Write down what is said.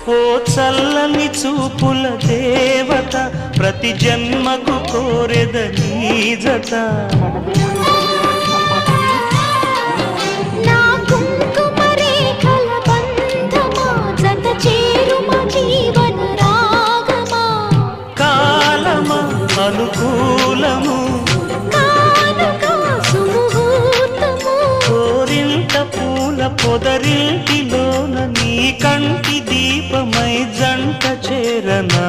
ఓ చల్లని చూపుల దేవత ప్రతి జన్మకు కోరెద నీ జత నా కుంకుమ రేఖల బంధమా జత చేరుమ జీవన రాగమా కాలమా అనుకూలము కానుక సుముహూర్తము కోరింత పూల పొదరింటిలోన నీ కంటి దీపమై జంట చేరనా